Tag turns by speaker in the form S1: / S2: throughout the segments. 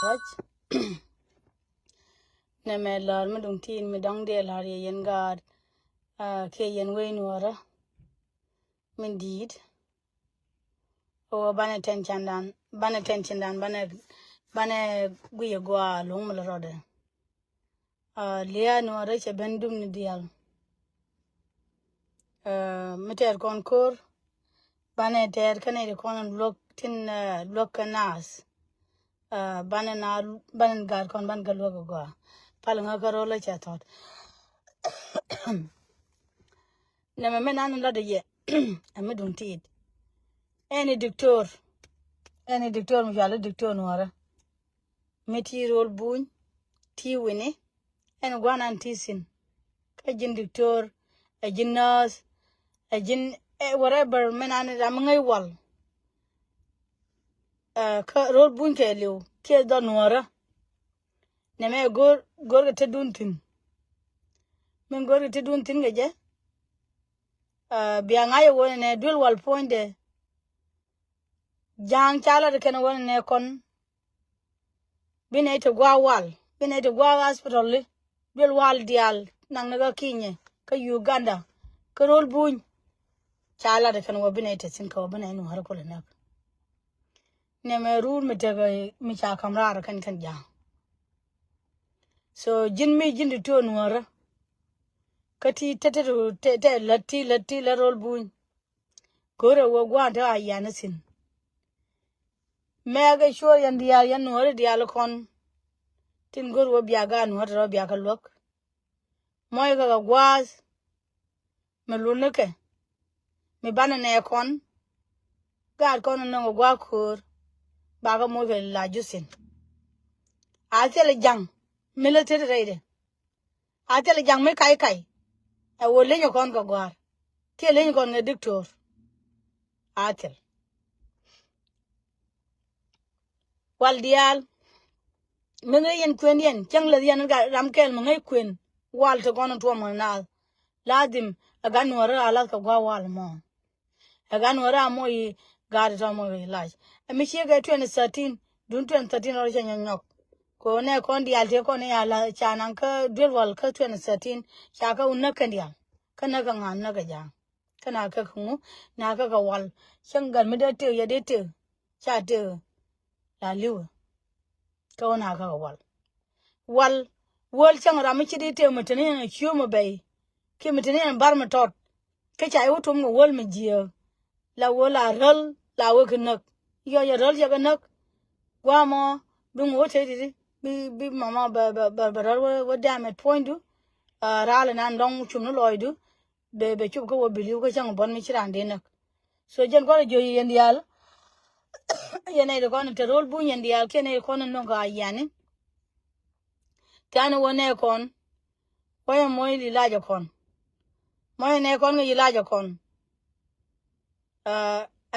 S1: watch neme lar me dung tin me dang de lar yen gad ke yen we nuara min did o bana tension dan bana guye gwa long mal rode lia nuara che bendum ni dial meter konkor bana ter kane de kon lok tin lok kanas bana gar kon ban galwa gwa palanga karola cha thot nema menan la de ye am dung tid any doctor mi jale doctor nuara meti rol buñ ti wini en gwanan tisin ka jin doctor a jin nurse a jin whatever menan am ngay wal ka rol buñ ke liu ke do nuara neme gor ga teduntin min gor ga teduntin ga je biya ngay woni ne dul wal poinde jang chala de ken woni ne kon bine to gwa wal bine to gwa hospital li dul wal dial nang naga kinye ka Uganda ka rol buñ chala de ken wo bine to sin ka bine no har ko le nak ne me rul mi te ga mi cha kamra kan jang so jin di to nuara kati te lati la rol buñ gore wo gwa ta ayana sin mega sure yan dial yan nuara dial kon tin gor wo biya ga nuara ro biya ka lok moy ga gwas me luneke mi bana ne kon ga kon no gwa kur ba ga mo ga la jusin a tele jang military raid a tele jang me kai e wo le nyo kon ga gwar ke le nyo kon ga doctor a tel wal dial me ngi yen kwen yen chang le yen ga ram kel me ngi kwen wal to kon to mo na ladim aga nuara ala ka gwa wal mo aga nuara mo yi ga to mo ilaaj mi che ga 2013 dun 2013 ro chen nyok ko ne kon dial te kon ya la chanan ka dul wal ka 2013 cha ka unna kan dial kana ka ngan na ga ja kana ka khu na ka ga wal changal mi de te ya de te cha te la liu ka na ka wal chang ra mi chi de te mutene na chiu mo bai ki mutene na bar ma tot ka cha yu tum wol mi ji la wola rol la wo knak yo ya rol ya knak wa mo dung wo te di bi mama ba rol wo damage point du ral nan dong chum no loidu be chup ko wo biliu ko chang bon mi chiran de nak so jen ko jo yen dial yene de kon te rol bu yen dial kene kon no ga yani tan wone kon wo mo li la ja kon mo ne kon ngi la ja kon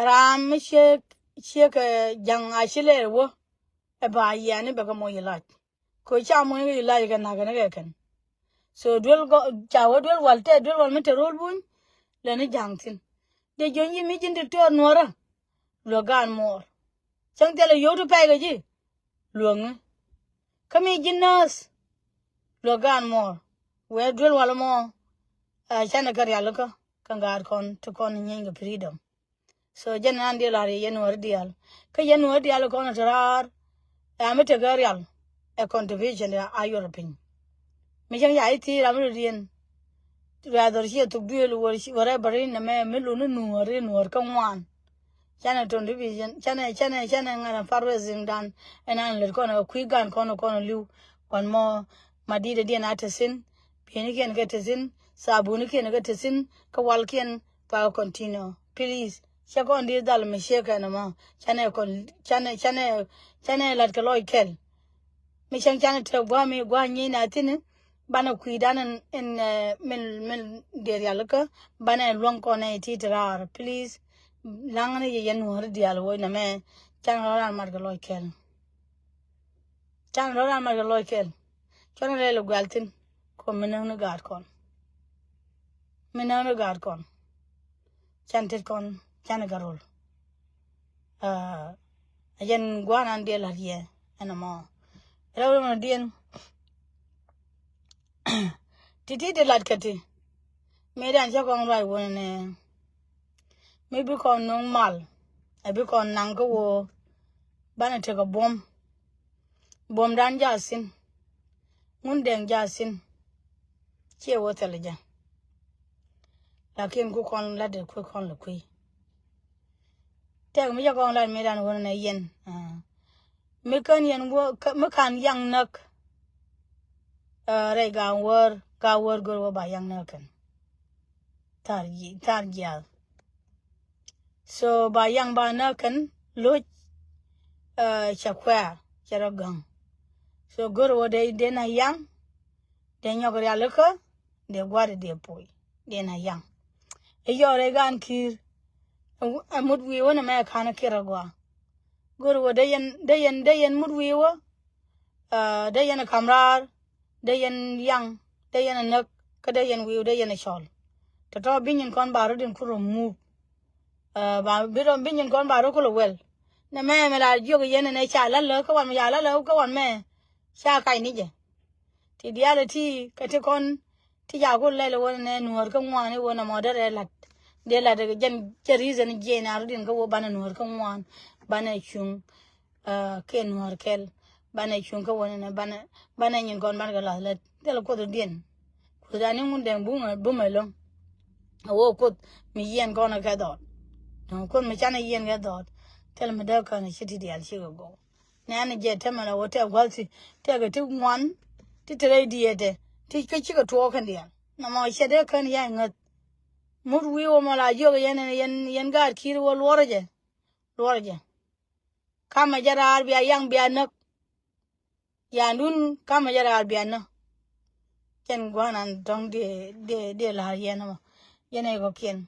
S1: ram she ka jang a shile wo e ba yani ba ko mo yi la ko cha mo ngi la ga na ga kan so dul go chawo dul wal mi te rol bun le ni jangtin de jonyi mi jin to nora lo gan mor chang tele yo to pa ga ji lo ng kami jinnas lo gan mor we dul wal mo chana kar yal ko kangar kon to kon nyinga freedom so jen an de la yen wor dial ka yen wor dial kon raar mi te gar yal a contribution ya ayurpin mi jang ya iti ramru rien rather here to duel or whatever in me milu nuor kan wan chana to division chana ngana farwezing dan enan le kono kuigan kono liu one more madide dia natasin pini ken getasin sabuni ken getasin ka walken pa continue please chakon di dal me sheka na ma chana lat ka loy kel mi chana to gwa nyi na tin bana kuidan in min derialaka bana long kone titrar please langane yen wor dial wo na me chan ran mar galoy kel chon le galtin ko minang gar kon chantet kon chan garol ayen gwanan de la ye ana mo Raul mo dien. Titi de lat kati. Me dan cha kong rai won ne. Me bi kon nong mal. I bi kon nang ko wo. Bana take a bomb. Bomb dan jasin. Ngun deng jasin. Che wo teleja. Lakin ku kon la de ku kon la kui. Tek me ja kong lat me dan won ne yen. Me kan yen wo me kan yang nak. Rai ga wor go ba yang nakan. Tar gyal. So ba yang ba nakan lo chakwa charagang. So gor wo de na yang de nyogor ya leka de gwade de poi de na yang. E yo re gan kir amud wi wona me kana kiragwa. Gor wo de yen mud wi wo de yen kamrar de yen yang de yen nak ka de yen wi de yen shol. To binyin kon baro din kuro mu ba biro binyin kon baro ko wel na me la jogo yen ne cha la lo ko wan ya la lo ko wan me cha kai ni je ti reality ka te kon ti ya go le lo ne nuor ko ngwan wona modere la de la de jen reason je na rudin ko bana nuor ko ngwan bana chung ke nuor kel bana chung ko wona bana nyin kon ban ga la le de lo ko din ko da ni mun den bu me lo wo ko mi yen gona ga dot no ko mi chana yen ga dot tel me da kana chiti di al chigo go na na je te mala wote gwalti te ga ti ngwan ti tere di ede ti ka chigo to kan dia na ma shede kan ya ngat mur wi wo mala jo yen ga kir wo lorje kama jara arbiya yang biya nak ya nun kama jara arbiya na ken gwanan dong de la yen ma yene go ken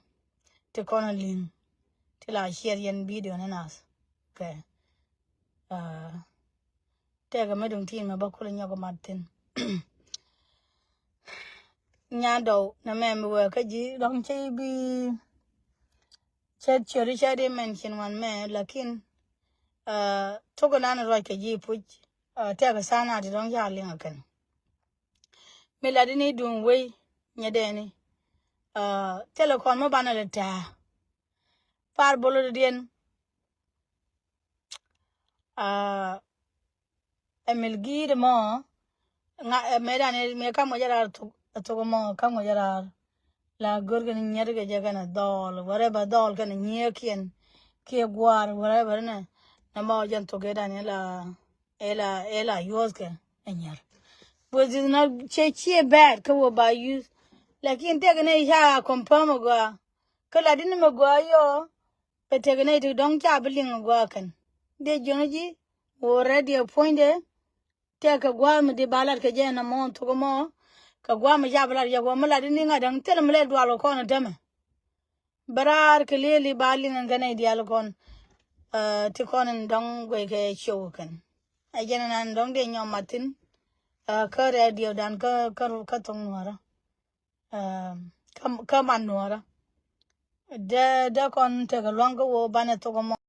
S1: te kono lin te la share yen video na nas okay te ga medung tin ma bakul nyago martin nya do na me we ka ji dong che bi chet chori chade mention wan me lakin to go na ro ka ji puj te ga sana di dong ya lin akan me la di ni dun we nya de ni telecom mo bana le ta far bolo dien emilgi de mo nga medane me ka mo jara to mo ka mo jara la gorgan nyerga jagana dol whatever dol kan nyekien ke gwar whatever na ma jan to geda ne ela yoske enyer was is not che bad ko ba use lakin te ne ya confirm go kala din mo go yo pe te ne to don cha billing go kan de jonoji already appointed te ka gwa mi de balat ka je na mo to mo ka gwa mi ja balat ya go mala din nga dan tel mele dwalo ko na deme barar ke leli balin ngane dial kon ti kon dong go ke show kan ajena nan dong de nyom matin ka radio dan ka tong nuara ka man nuara de kon te ga longo wo bana to mo